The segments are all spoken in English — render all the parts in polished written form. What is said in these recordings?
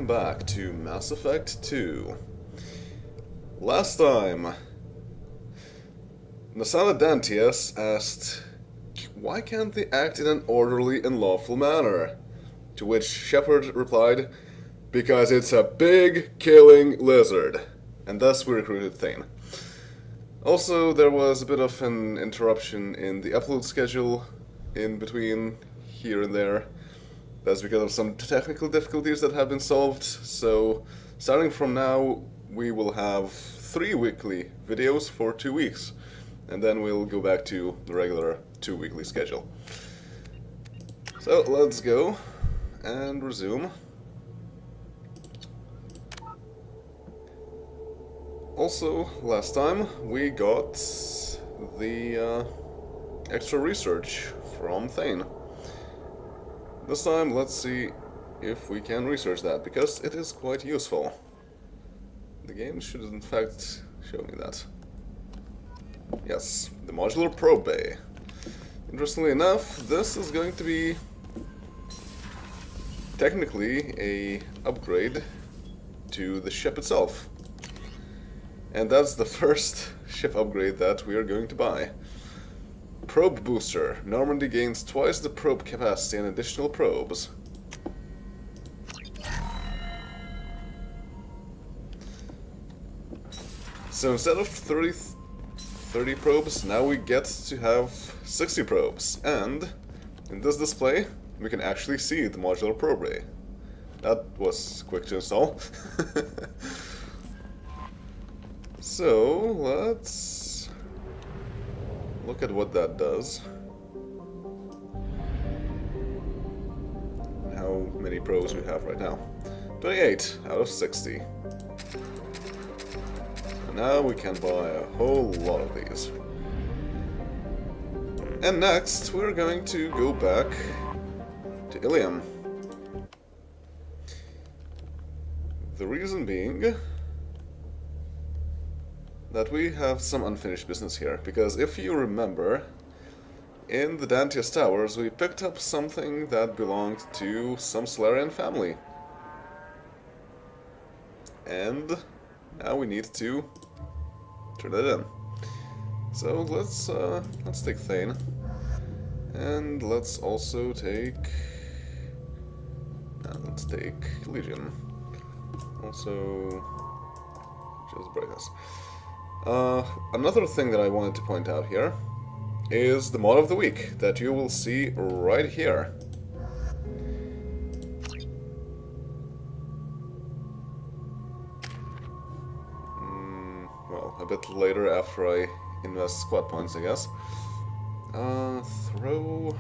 Back to Mass Effect 2. Last time, Nasana Dantius asked, why can't they act in an orderly and lawful manner? To which Shepard replied, because it's a big, killing lizard. And thus we recruited Thane. Also, there was a bit of an interruption in the upload schedule in between here and there. That's because of some technical difficulties that have been solved, so starting from now we will have 3 weekly videos for 2 weeks, and then we'll go back to the regular 2 weekly schedule. So let's go and resume. Also, last time we got the extra research from Thane. This time, let's see if we can research that, because it is quite useful. The game should in fact show me that. Yes, the modular probe bay. Interestingly enough, this is going to be technically a upgrade to the ship itself. And that's the first ship upgrade that we are going to buy. Probe booster. Normandy gains twice the probe capacity and additional probes. So instead of 30 probes, now we get to have 60 probes. And in this display, we can actually see the modular probe bay. That was quick to install. So let's look at what that does. And how many probes we have right now. 28 out of 60. So now we can buy a whole lot of these. And next we're going to go back to Ilium. The reason being that we have some unfinished business here, because if you remember, in the Dantius Towers we picked up something that belonged to some Solarian family. And now we need to turn it in. So let's take Thane. And let's also take... let's take Legion. Also... just brightness. Another thing that I wanted to point out here is the mod of the week that you will see right here. Well, a bit later after I invest squad points, I guess. Throw,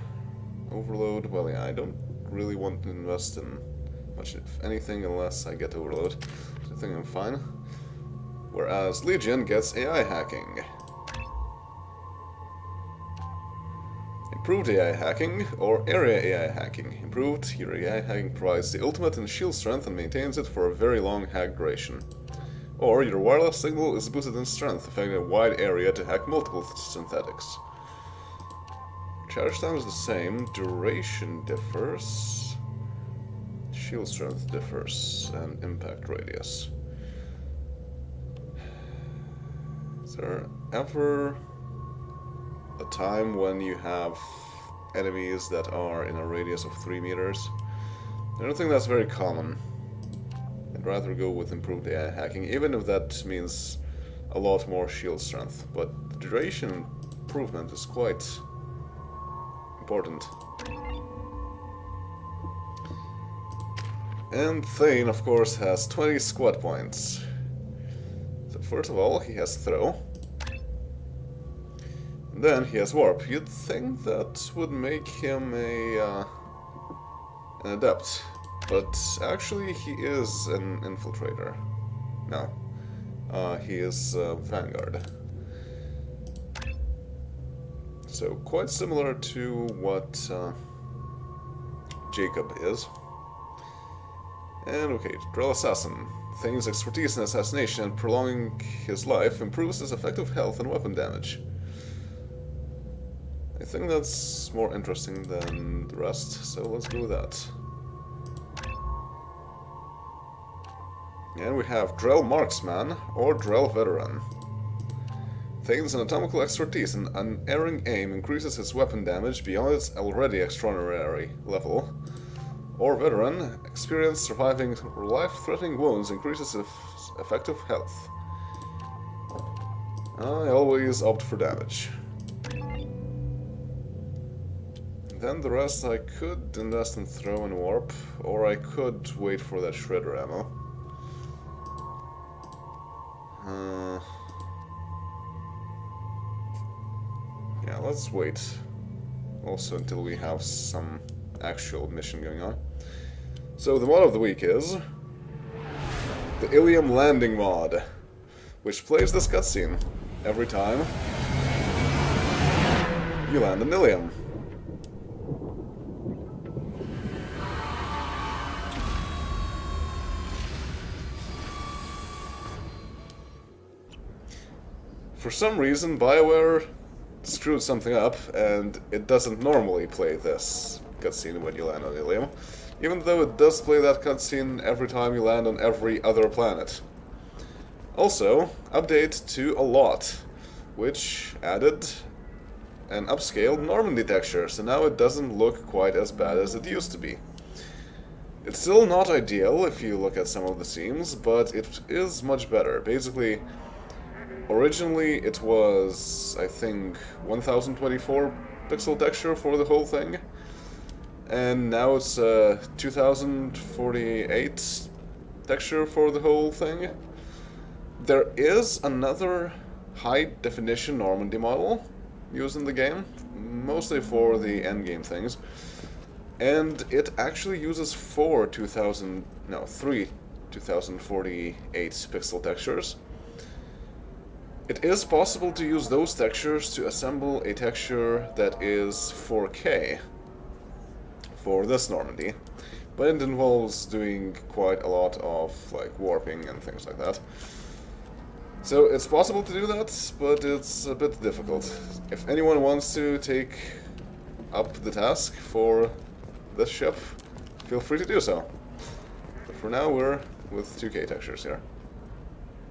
overload, well yeah, I don't really want to invest in much if anything unless I get overload, so I think I'm fine. Whereas Legion gets AI hacking. Improved AI hacking, or area AI hacking. Improved, your AI hacking provides the ultimate in shield strength and maintains it for a very long hack duration. Or your wireless signal is boosted in strength, affecting a wide area to hack multiple synthetics. Charge time is the same, duration differs, shield strength differs, and impact radius. Is there ever a time when you have enemies that are in a radius of 3 meters? I don't think that's very common. I'd rather go with improved AI hacking, even if that means a lot more shield strength. But the duration improvement is quite important. And Thane, of course, has 20 squad points. So first of all, he has throw. And then he has warp. You'd think that would make him an adept, but actually he is an infiltrator. No, he is vanguard. So quite similar to what Jacob is. And okay, Drill Assassin. Thane's expertise in assassination and prolonging his life improves his effective health and weapon damage. I think that's more interesting than the rest, so let's go with that. And we have Drell Marksman or Drell Veteran. Tains an atomical expertise and unerring aim increases its weapon damage beyond its already extraordinary level. Or Veteran, experience surviving life-threatening wounds increases its effective health. I always opt for damage. Then the rest I could invest in throw and warp, or I could wait for that shredder ammo. Yeah, let's wait. Also until we have some actual mission going on. So the mod of the week is the Ilium Landing mod, which plays this cutscene every time you land in Ilium. For some reason, Bioware screwed something up, and it doesn't normally play this cutscene when you land on Ilium, even though it does play that cutscene every time you land on every other planet. Also, update to a lot, which added an upscaled Normandy texture, so now it doesn't look quite as bad as it used to be. It's still not ideal if you look at some of the scenes, but it is much better. Basically, originally it was, I think, 1024 pixel texture for the whole thing, and now it's 2048 texture for the whole thing. There is another high-definition Normandy model used in the game, mostly for the endgame things, and it actually uses three 2048 pixel textures. It is possible to use those textures to assemble a texture that is 4K for this Normandy, but it involves doing quite a lot of like warping and things like that. So it's possible to do that, but it's a bit difficult. If anyone wants to take up the task for this ship, feel free to do so. But for now we're with 2K textures here.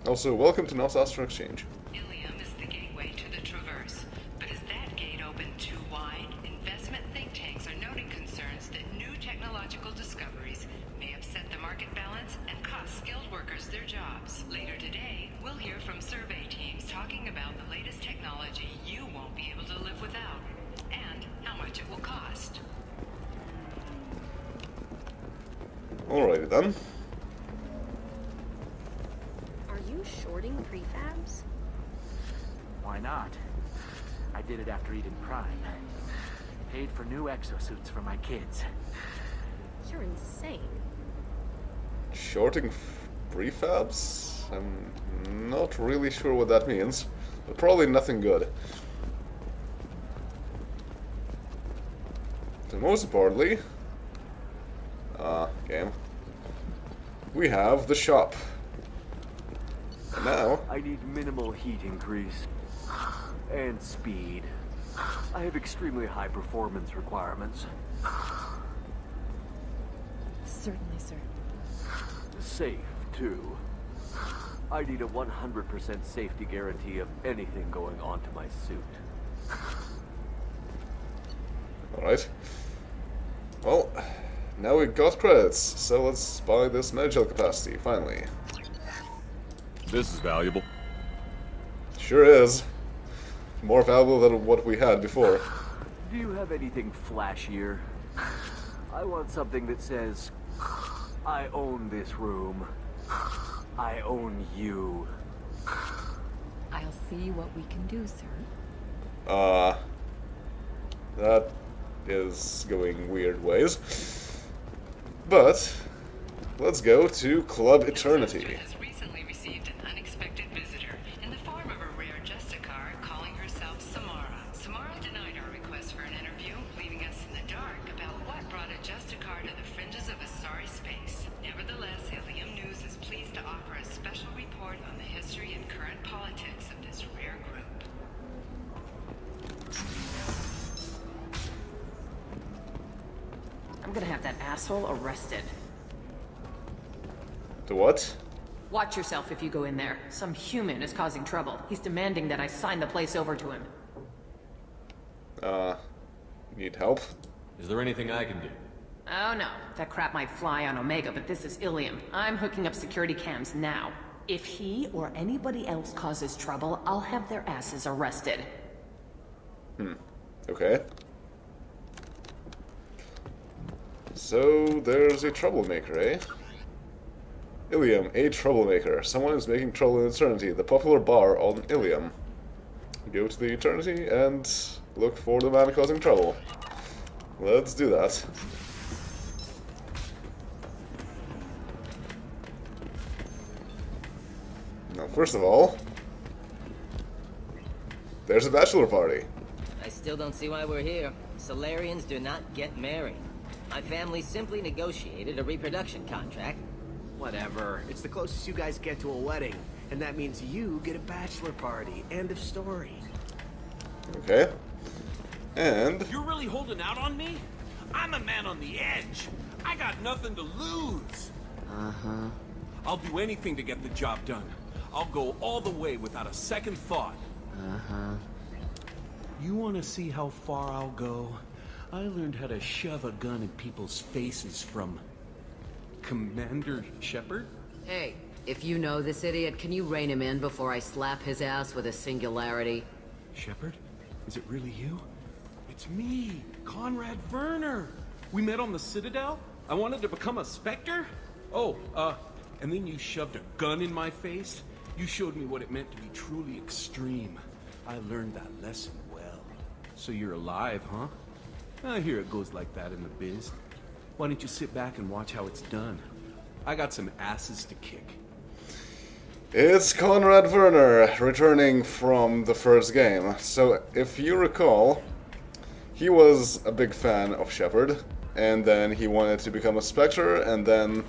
Also, welcome to North Astron Exchange. Ilium is the gateway to the Traverse, but is that gate open too wide? Investment think tanks are noting concerns that new technological discoveries may upset the market balance and cost skilled workers their jobs. Later today, we'll hear from survey teams talking about the latest technology you won't be able to live without, and how much it will cost. Alrighty then. Shorting prefabs? Why not? I did it after Eden Prime. Paid for new exosuits for my kids. You're insane. Shorting prefabs? I'm not really sure what that means, but probably nothing good. So most importantly, game, we have the shop. Now, I need minimal heat increase and speed. I have extremely high performance requirements. Certainly, sir. Safe, too. I need a 100% safety guarantee of anything going onto my suit. alright. Well, now we've got credits, so let's buy this medical capacity, finally. This is valuable. Sure is. More valuable than what we had before. Do you have anything flashier? I want something that says, I own this room. I own you. I'll see what we can do, sir. That is going weird ways. But, let's go to Club Eternity. Has recently received an unexpected visitor in the form of a rare Justicar calling herself Samara. Samara denied our request for an interview, leaving us in the dark about what brought a Justicar to the fringes of Asari space. Nevertheless, Ilium News is pleased to offer a special report on the history and current politics of this rare group. I'm gonna have that asshole arrested. To what? Watch yourself if you go in there. Some human is causing trouble. He's demanding that I sign the place over to him. Need help? Is there anything I can do? Oh no, that crap might fly on Omega, but this is Ilium. I'm hooking up security cams now. If he or anybody else causes trouble, I'll have their asses arrested. Okay. So, there's a troublemaker, eh? Ilium, a troublemaker. Someone is making trouble in Eternity, the popular bar on Ilium. Go to the Eternity and look for the man causing trouble. Let's do that. Now, first of all, there's a bachelor party. I still don't see why we're here. Solarians do not get married. My family simply negotiated a reproduction contract. Whatever. It's the closest you guys get to a wedding. And that means you get a bachelor party. End of story. Okay. And You're really holding out on me? I'm a man on the edge. I got nothing to lose. Uh-huh. I'll do anything to get the job done. I'll go all the way without a second thought. Uh-huh. You want to see how far I'll go? I learned how to shove a gun in people's faces from Commander Shepard. Hey, if you know this idiot, can you rein him in before I slap his ass with a singularity? Shepard? Is it really you? It's me, Conrad Verner. We met on the Citadel. I wanted to become a Spectre. Oh, and then you shoved a gun in my face. You showed me what it meant to be truly extreme. I learned that lesson well. So you're alive, huh? I hear it goes like that in the biz. Why don't you sit back and watch how it's done? I got some asses to kick. it's Conrad Verner returning from the first game. So, if you recall, he was a big fan of Shepard, and then he wanted to become a Spectre, and then,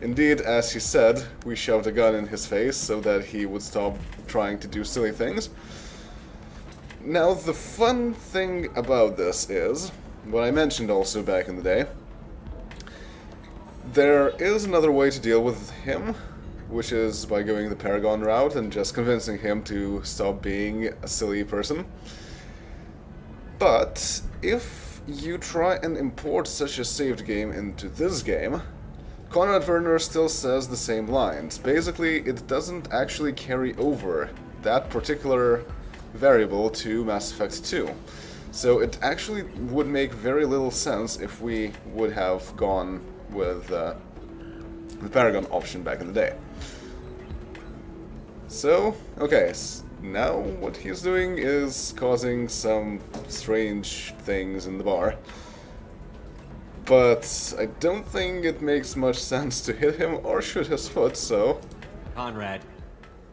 indeed, as he said, we shoved a gun in his face so that he would stop trying to do silly things. Now, the fun thing about this is, what I mentioned also back in the day, there is another way to deal with him, which is by going the Paragon route and just convincing him to stop being a silly person. But if you try and import such a saved game into this game, Conrad Verner still says the same lines. Basically, it doesn't actually carry over that particular variable to Mass Effect 2. So it actually would make very little sense if we would have gone with the Paragon option back in the day. So, okay, now what he's doing is causing some strange things in the bar. But I don't think it makes much sense to hit him or shoot his foot, so... Conrad,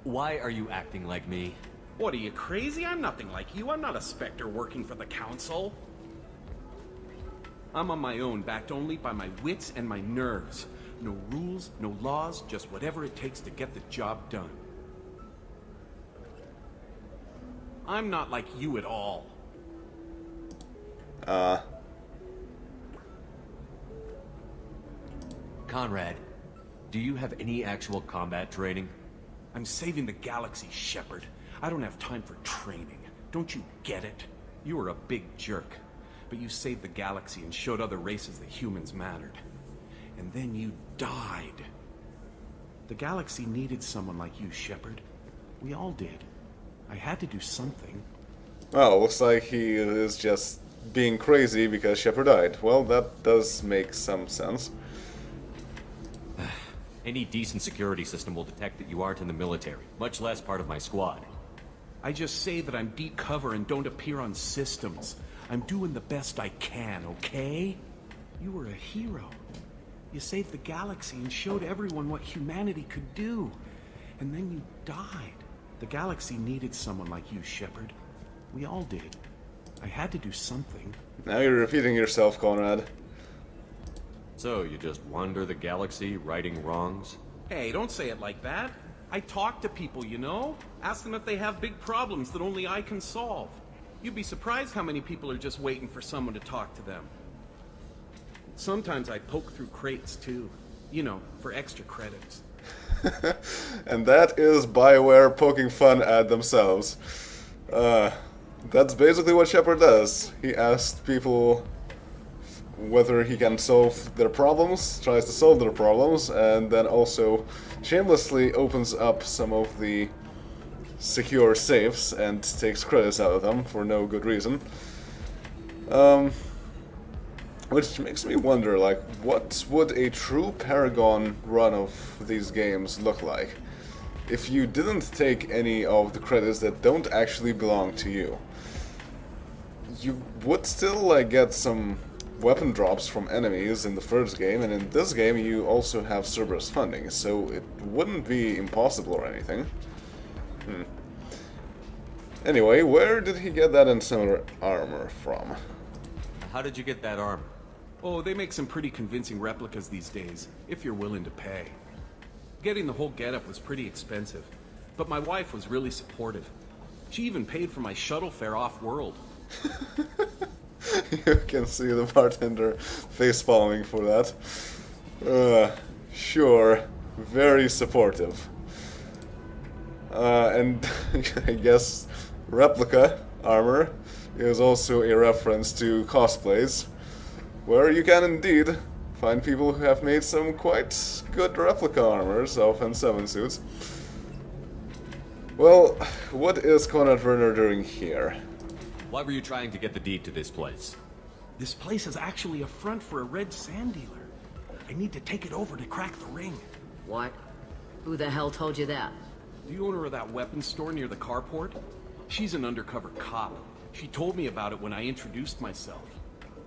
why are you acting like me? What, are you crazy? I'm nothing like you. I'm not a Spectre working for the Council. I'm on my own, backed only by my wits and my nerves. No rules, no laws, just whatever it takes to get the job done. I'm not like you at all. Conrad, do you have any actual combat training? I'm saving the galaxy, Shepard. I don't have time for training. Don't you get it? You were a big jerk, but you saved the galaxy and showed other races that humans mattered. And then you died. The galaxy needed someone like you, Shepard. We all did. I had to do something. Well, looks like he is just being crazy because Shepard died. Well, that does make some sense. Any decent security system will detect that you aren't in the military, much less part of my squad. I just say that I'm deep cover and don't appear on systems. I'm doing the best I can, okay? You were a hero. You saved the galaxy and showed everyone what humanity could do. And then you died. The galaxy needed someone like you, Shepard. We all did. I had to do something. Now you're repeating yourself, Conrad. So, you just wander the galaxy, righting wrongs? Hey, don't say it like that. I talk to people, you know? Ask them if they have big problems that only I can solve. You'd be surprised how many people are just waiting for someone to talk to them. Sometimes I poke through crates, too. You know, for extra credits. And that is Bioware poking fun at themselves. That's basically what Shepard does. He asks people whether he can solve their problems, tries to solve their problems, and then also shamelessly opens up some of the secure safes and takes credits out of them for no good reason. Which makes me wonder, like, what would a true Paragon run of these games look like if you didn't take any of the credits that don't actually belong to you? You would still, like, get some weapon drops from enemies in the first game, and in this game you also have Cerberus funding, so it wouldn't be impossible or anything. Anyway, where did he get that similar armor from? How did you get that armor? Oh, they make some pretty convincing replicas these days, if you're willing to pay. Getting the whole getup was pretty expensive, but my wife was really supportive. She even paid for my shuttle fare off-world. You can see the bartender face-palming for that. Sure, very supportive. And I guess replica armor is also a reference to cosplays, where you can indeed find people who have made some quite good replica armors of N7 suits. Well, what is Conrad Verner doing here? Why were you trying to get the deed to this place? This place is actually a front for a red sand dealer. I need to take it over to crack the ring. What? Who the hell told you that? The owner of that weapons store near the carport? She's an undercover cop. She told me about it when I introduced myself.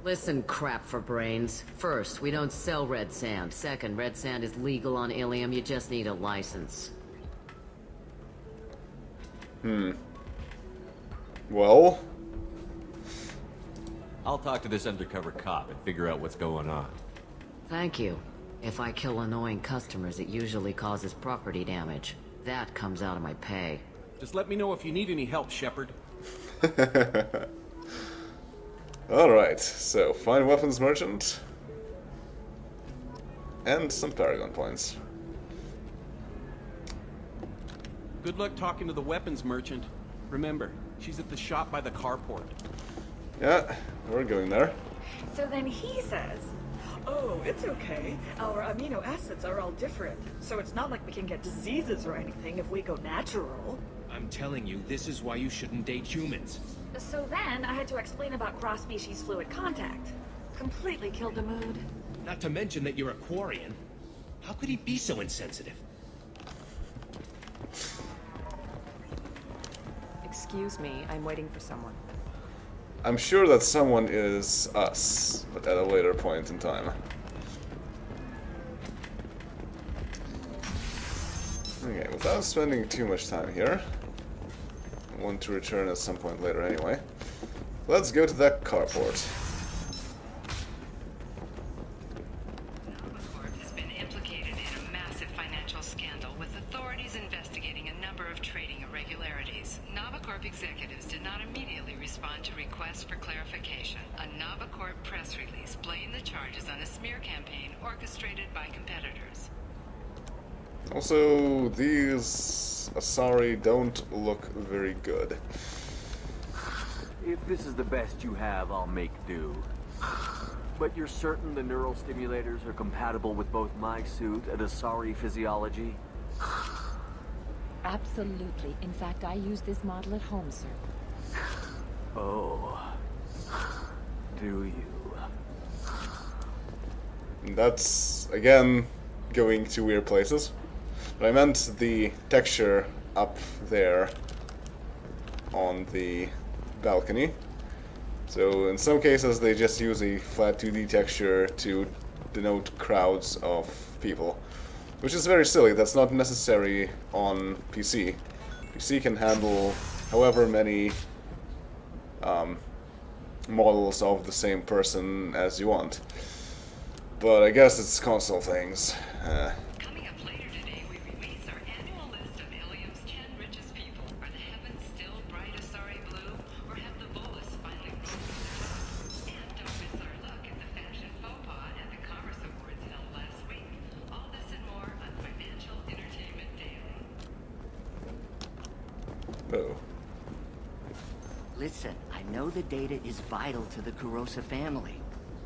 Listen, crap for brains. First, we don't sell red sand. Second, red sand is legal on Ilium, you just need a license. Well? I'll talk to this undercover cop and figure out what's going on. Thank you. If I kill annoying customers, it usually causes property damage. That comes out of my pay. Just let me know if you need any help, Shepard. Alright, so find weapons merchant. And some Paragon points. Good luck talking to the weapons merchant. Remember, she's at the shop by the carport. Yeah, we're going there. So then he says, oh, it's okay. Our amino acids are all different, so it's not like we can get diseases or anything if we go natural. I'm telling you, this is why you shouldn't date humans. So then I had to explain about cross-species fluid contact. Completely killed the mood. Not to mention that you're a Quarian. How could he be so insensitive? Excuse me, I'm waiting for someone. I'm sure that someone is us, but at a later point in time. Okay, without spending too much time here, I want to return at some point later anyway. Let's go to that carport. Corp has been implicated in a massive financial scandal, with authorities investigating a number of trading irregularities. Novacorp executives did not immediately respond to requests for clarification. A Novacorp press release blamed the charges on a smear campaign orchestrated by competitors. Also, these Asari don't look very good. If this is the best you have, I'll make do. But you're certain the neural stimulators are compatible with both my suit and Asari physiology? Absolutely. In fact, I use this model at home, sir. Oh. Do you? That's, again, going to weird places. But I meant the texture up there on the balcony. So in some cases they just use a flat 2D texture to denote crowds of people. Which is very silly, that's not necessary on PC. PC can handle however many models of the same person as you want. But I guess it's console things. Coming up later today, we release our annual list of Ilium's 10 richest people. Are the heavens still bright Asari blue, or have the Volus finally risen to the top? And don't miss our look at the fashion faux pas at the Commerce Awards held last week. All this and more on Financial Entertainment. Oh. Listen, I know the data is vital to the Kurosa family.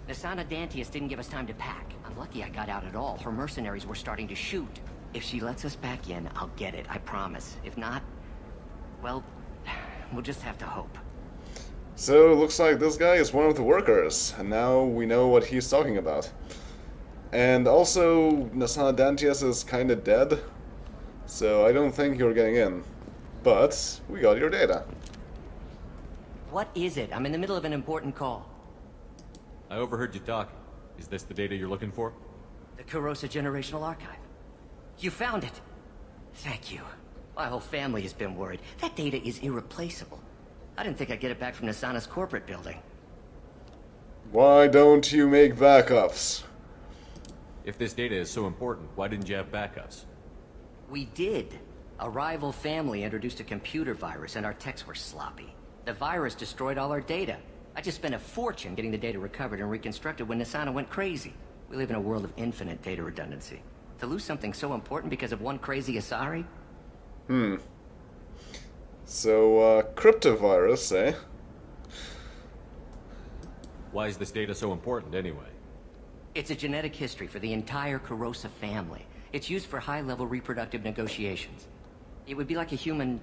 Nasana Dantius didn't give us time to pack. I'm lucky I got out at all. Her mercenaries were starting to shoot. If she lets us back in, I'll get it, I promise. If not, well, we'll just have to hope. So, looks like this guy is one of the workers, and now we know what he's talking about. And also, Nasana Dantius is kinda dead, so I don't think you're getting in. But, we got your data. What is it? I'm in the middle of an important call. I overheard you talking. Is this the data you're looking for? The Kurosa Generational Archive. You found it! Thank you. My whole family has been worried. That data is irreplaceable. I didn't think I'd get it back from Nasana's corporate building. Why don't you make backups? If this data is so important, why didn't you have backups? We did. A rival family introduced a computer virus and our techs were sloppy. The virus destroyed all our data. I just spent a fortune getting the data recovered and reconstructed when Nasana went crazy. We live in a world of infinite data redundancy. To lose something so important because of one crazy Asari? So, cryptovirus, eh? Why is this data so important anyway? It's a genetic history for the entire Kurosa family. It's used for high-level reproductive negotiations. It would be like a human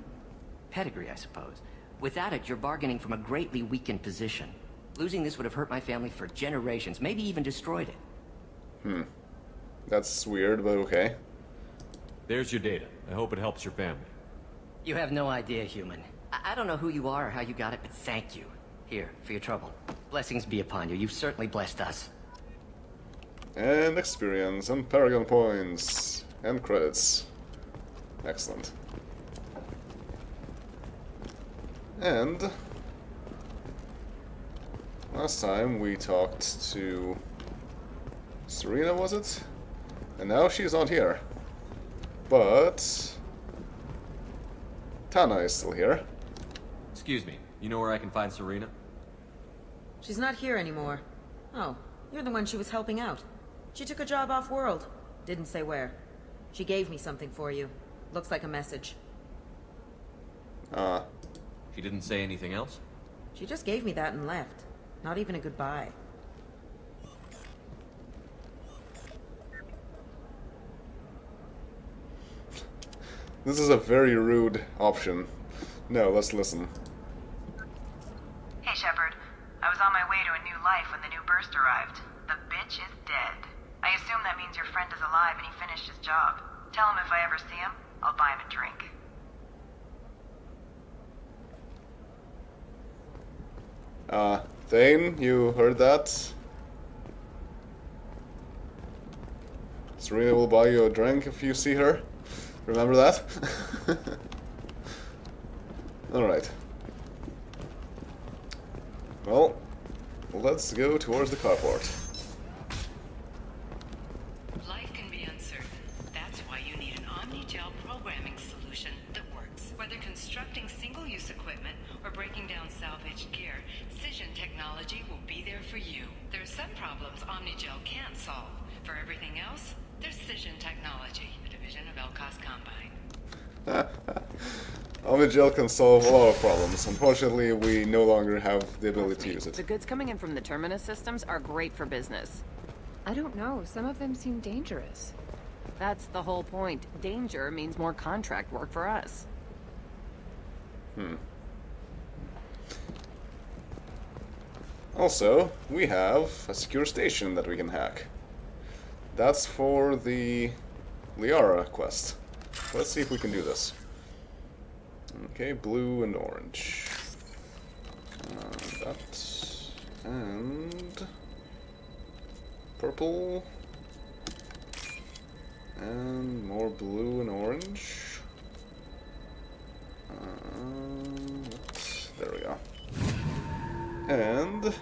pedigree, I suppose. Without it, you're bargaining from a greatly weakened position. Losing this would have hurt my family for generations, maybe even destroyed it. That's weird, but okay. There's your data. I hope it helps your family. You have no idea, human. I don't know who you are or how you got it, but thank you. Here, for your trouble. Blessings be upon you. You've certainly blessed us. And experience, and Paragon points, and credits. Excellent. And last time we talked to Serena, was it? And now she's not here. But Tana is still here. Excuse me, you know where I can find Serena? She's not here anymore. Oh, you're the one she was helping out. She took a job off-world. Didn't say where. She gave me something for you. Looks like a message. She didn't say anything else? She just gave me that and left. Not even a goodbye. This is a very rude option. No, let's listen. Hey, Shepard. I was on my way to a new life when the new burst arrived. The bitch is dead. I assume that means your friend is alive and he finished his job. Tell him if I ever see him, I'll buy him a drink. Thane, you heard that? Serena will buy you a drink if you see her. Remember that? Alright. Well, let's go towards the carport. Life can be uncertain. That's why you need an Omni-Gel programming solution that works. Whether constructing single-use equipment or breaking down salvaged gear, Cision technology will be there for you. There are some problems Omni-Gel can't solve. For everything else, there's Cision technology, a division of Elcos Combine. Omni-Gel can solve a lot of problems. Unfortunately, we no longer have the ability to use it. The goods coming in from the Terminus Systems are great for business. I don't know. Some of them seem dangerous. That's the whole point. Danger means more contract work for us. Also, we have a secure station that we can hack. That's for the Liara quest. Let's see if we can do this. Okay, blue and orange. That. And purple. And more blue and orange. There we go. And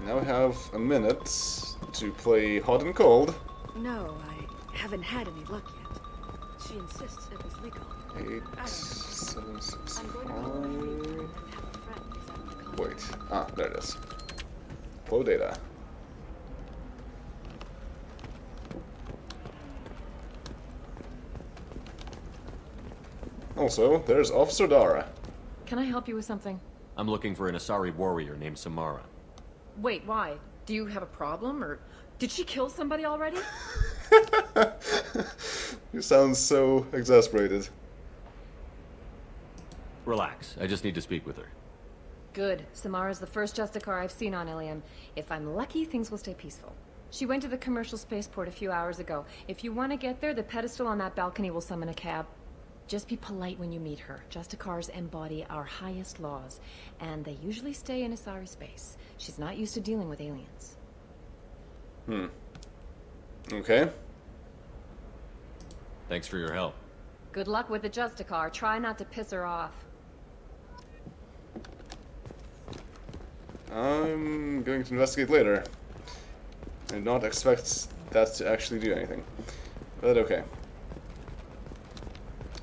now we have a minute to play hot and cold. No, I haven't had any luck yet. She insists it was legal. 8, 7, 6, 5. Wait. There it is. Flow data. Also, there's Officer Dara. Can I help you with something? I'm looking for an Asari warrior named Samara. Wait, why? Do you have a problem, or did she kill somebody already? You sound so exasperated. Relax, I just need to speak with her. Good. Samara's the first Justicar I've seen on Ilium. If I'm lucky, things will stay peaceful. She went to the commercial spaceport a few hours ago. If you want to get there, the pedestal on that balcony will summon a cab. Just be polite when you meet her. Justicars embody our highest laws, and they usually stay in Asari space. She's not used to dealing with aliens. Okay. Thanks for your help. Good luck with the Justicar. Try not to piss her off. I'm going to investigate later. I did not expect that to actually do anything. But okay.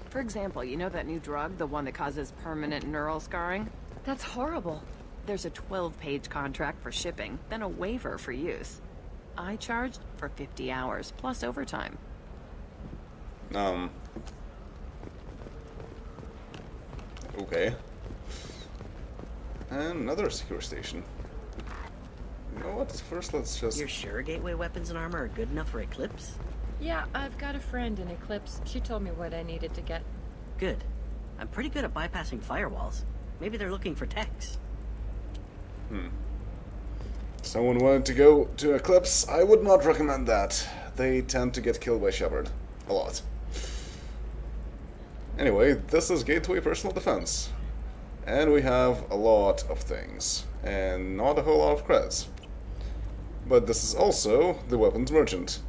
For example, you know that new drug, the one that causes permanent neural scarring? That's horrible. There's a 12-page contract for shipping, then a waiver for use. I charged for 50 hours, plus overtime. Okay. And another secure station. You know what? First, let's just... You're sure gateway weapons and armor are good enough for Eclipse? Yeah, I've got a friend in Eclipse. She told me what I needed to get. Good. I'm pretty good at bypassing firewalls. Maybe they're looking for techs. Someone wanted to go to Eclipse. I would not recommend that. They tend to get killed by Shepard. A lot. Anyway, this is Gateway Personal Defense. And we have a lot of things. And not a whole lot of credits. But this is also the Weapons Merchant.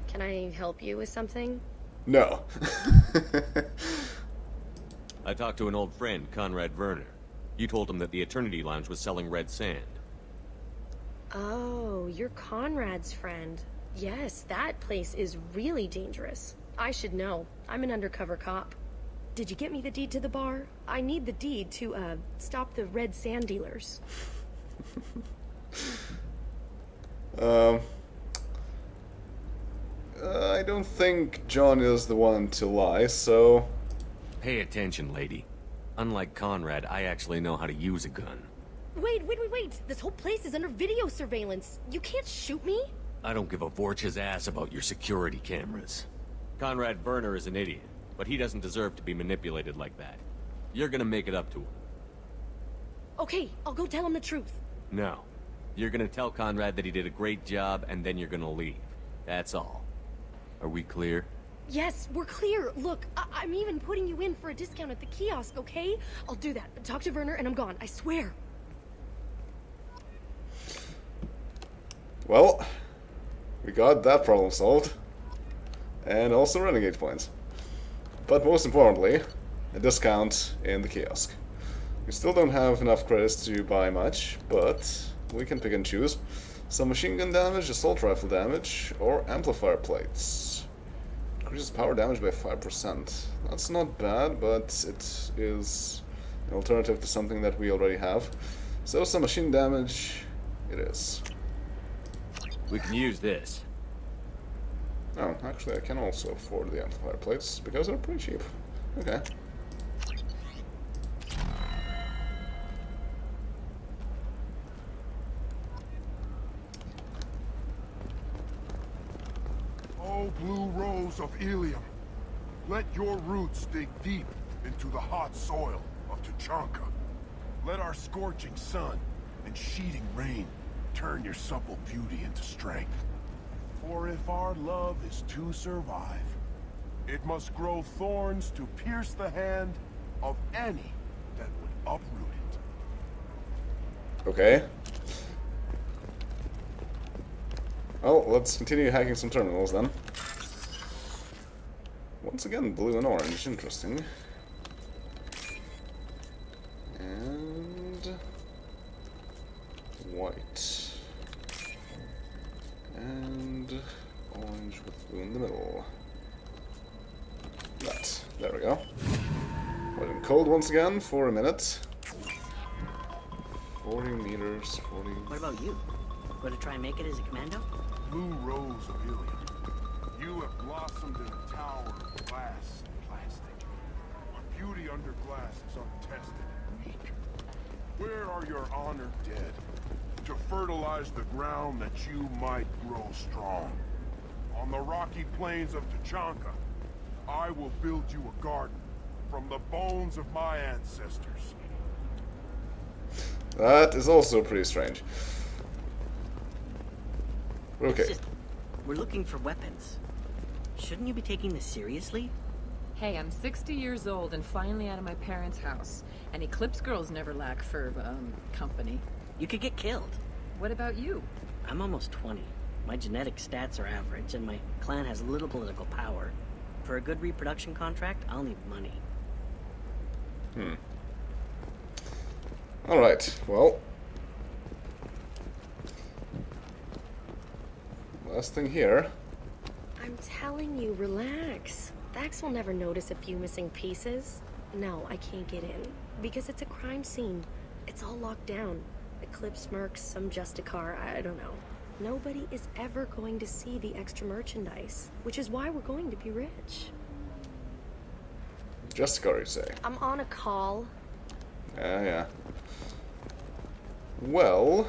Can I help you with something? No. I talked to an old friend, Conrad Verner. You told him that the Eternity Lounge was selling red sand. Oh, you're Conrad's friend. Yes, that place is really dangerous. I should know. I'm an undercover cop. Did you get me the deed to the bar? I need the deed to, stop the red sand dealers. I don't think John is the one to lie, so... Pay attention, lady. Unlike Conrad, I actually know how to use a gun. Wait. This whole place is under video surveillance. You can't shoot me? I don't give a Vorch's ass about your security cameras. Conrad Verner is an idiot, but he doesn't deserve to be manipulated like that. You're gonna make it up to him. Okay, I'll go tell him the truth. No. You're gonna tell Conrad that he did a great job, and then you're gonna leave. That's all. Are we clear? Yes, we're clear. Look, I'm even putting you in for a discount at the kiosk, okay? I'll do that. Talk to Verner and I'm gone, I swear. Well, we got that problem solved. And also renegade points. But most importantly, a discount in the kiosk. We still don't have enough credits to buy much, but we can pick and choose. Some machine gun damage, assault rifle damage, or amplifier plates. Increases power damage by 5%. That's not bad, but it is an alternative to something that we already have. So some machine damage it is. We can use this. Oh, actually I can also afford the amplifier plates, because they're pretty cheap. Okay. Oh, blue rose of Ilium, let your roots dig deep into the hot soil of Tuchanka. Let our scorching sun and sheeting rain turn your supple beauty into strength. For if our love is to survive, it must grow thorns to pierce the hand of any that would uproot it. Okay. Well, let's continue hacking some terminals then. Once again, blue and orange, interesting. And white. And orange with blue in the middle. That. There we go. White and cold once again for a minute. 40 meters, 40... What about you? Going to try and make it as a commando? Blue rose of Ilium, you have blossomed in a tower of glass and plastic. But beauty under glass is untested and weak. Where are your honored dead? To fertilize the ground that you might grow strong. On the rocky plains of Tachanka, I will build you a garden from the bones of my ancestors. That is also pretty strange. Okay. We're looking for weapons. Shouldn't you be taking this seriously? Hey, I'm 60 years old and finally out of my parents' house. And Eclipse girls never lack for, company. You could get killed. What about you? I'm almost 20. My genetic stats are average, and my clan has little political power. For a good reproduction contract, I'll need money. Alright, well. Last thing here. I'm telling you, relax. Vax will never notice a few missing pieces. No, I can't get in. Because it's a crime scene. It's all locked down. Eclipse mercs, some Justicar, I don't know. Nobody is ever going to see the extra merchandise. Which is why we're going to be rich. Justicar, you say? I'm on a call. Yeah. Well...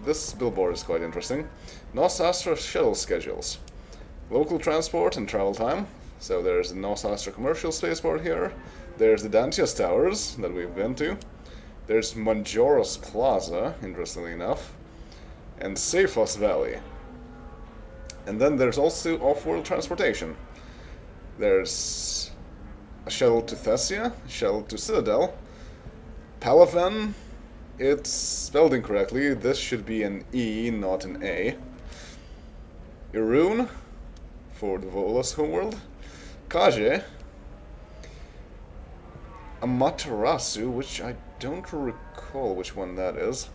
This billboard is quite interesting. Nos Astra shuttle schedules. Local transport and travel time. So there's the Nos Astra commercial spaceport here. There's the Dantius Towers that we've been to. There's Majora's Plaza, interestingly enough. And Cephos Valley. And then there's also off-world transportation. There's a shuttle to Thessia, a shuttle to Citadel. Palaven, it's spelled incorrectly. This should be an E, not an A. Irune, for the Vola's homeworld. Kaje. Amaterasu, which I don't recall which one that is.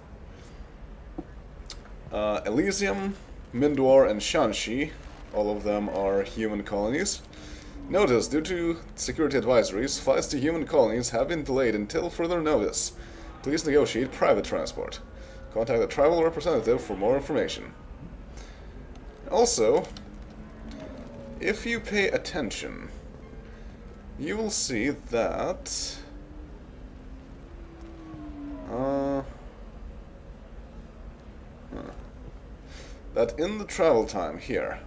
Elysium, Mindor, and Shanxi. All of them are human colonies. Notice, due to security advisories, flights to human colonies have been delayed until further notice. Please negotiate private transport. Contact the travel representative for more information. Also, if you pay attention, you will see that... that in the travel time here,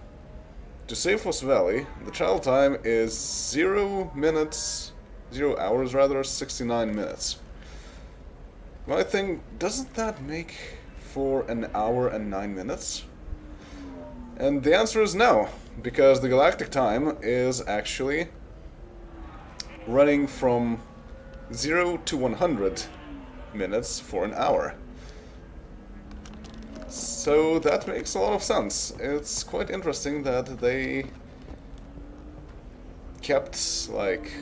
to Cephos Valley, the travel time is 0 hours rather, 69 minutes. Well, I think, doesn't that make for an hour and 9 minutes? And the answer is no, because the galactic time is actually running from 0 to 100 minutes for an hour. So that makes a lot of sense. It's quite interesting that they kept, like,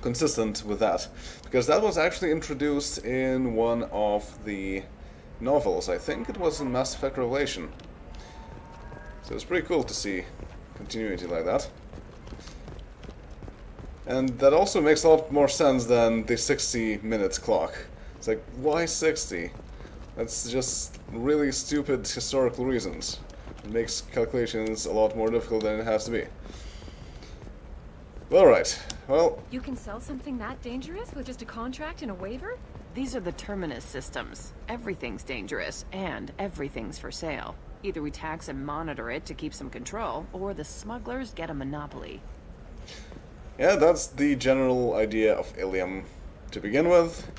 consistent with that. Because that was actually introduced in one of the novels. I think it was in Mass Effect Revelation. So it's pretty cool to see continuity like that. And that also makes a lot more sense than the 60 minutes clock. It's like, why 60? That's just really stupid historical reasons. It makes calculations a lot more difficult than it has to be. Alright, well... You can sell something that dangerous with just a contract and a waiver? These are the Terminus Systems. Everything's dangerous, and everything's for sale. Either we tax and monitor it to keep some control, or the smugglers get a monopoly. Yeah, that's the general idea of Ilium to begin with.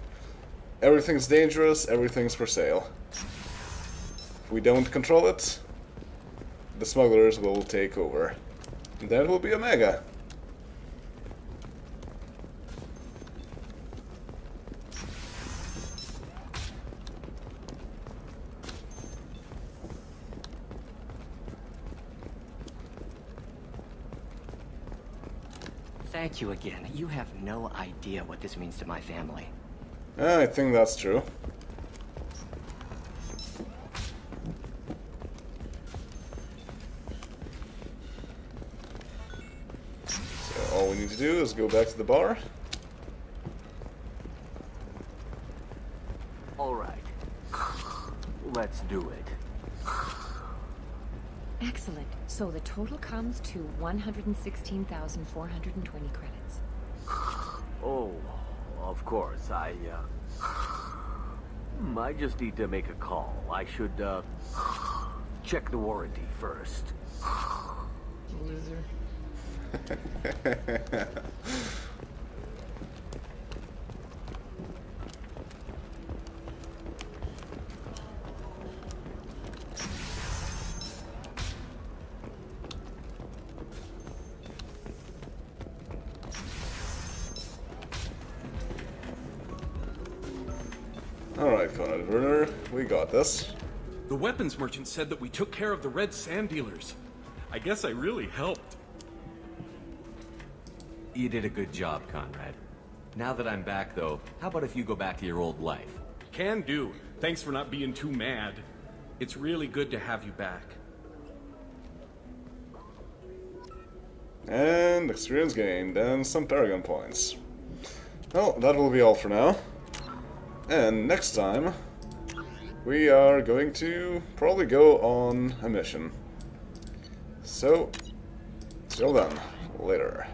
Everything's dangerous, everything's for sale. If we don't control it, the smugglers will take over. And then it will be Omega. Thank you again. You have no idea what this means to my family. I think that's true. So all we need to do is go back to the bar. Alright. Let's do it. Excellent. So the total comes to 116,420 credits. Oh, of course, I just need to make a call. I should, check the warranty first. Loser. Alright, Conrad Verner, we got this. The weapons merchant said that we took care of the red sand dealers. I guess I really helped. You did a good job, Conrad. Now that I'm back, though, how about if you go back to your old life? Can do. Thanks for not being too mad. It's really good to have you back. And experience gained, and some Paragon points. Well, that will be all for now. And next time, we are going to probably go on a mission. So, till then, later.